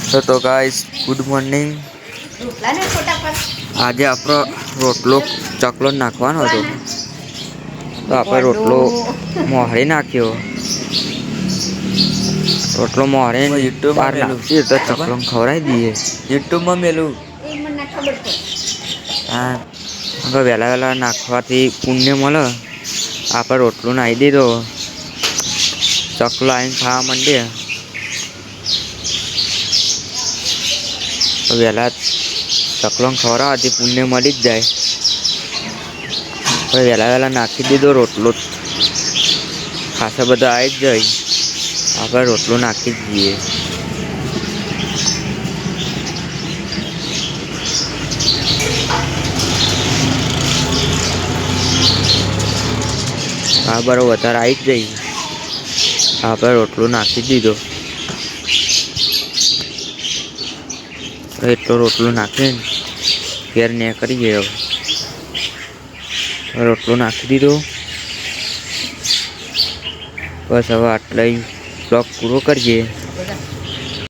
તો guys good morning. આજે આપણો રોટલો ચકલો નાખવાનો હતો તો આપણે રોટલો મોહરી નાખ્યો। રોટલો મોહરે બાર નાખી તો ચકલો ખવડાવી દઈએ। યુટ્યુબમાં મેલું હા વહેલા વહેલા નાખવાથી પુણ્ય મળે। આપણે રોટલું નાખી દીધો ચકલો આવીને ખાવા માંડે। તો વહેલા ચકલોને ખવડાવવાથી પુણ્ય મળી જ જાય। વહેલા વહેલા નાખી દીધો રોટલો ખાસા બધા આવી જ જાય આપણે રોટલો નાખી જ દઈએ। હા બરાબર વધારે આવી જ જાય આપણે રોટલો નાખી દીધો। એટલો રોટલો નાખીને ઘેર નીકળી ગયો। રોટલો નાખી દીધો બસ હવે આટલા બ્લોગ પૂરો કરીએ।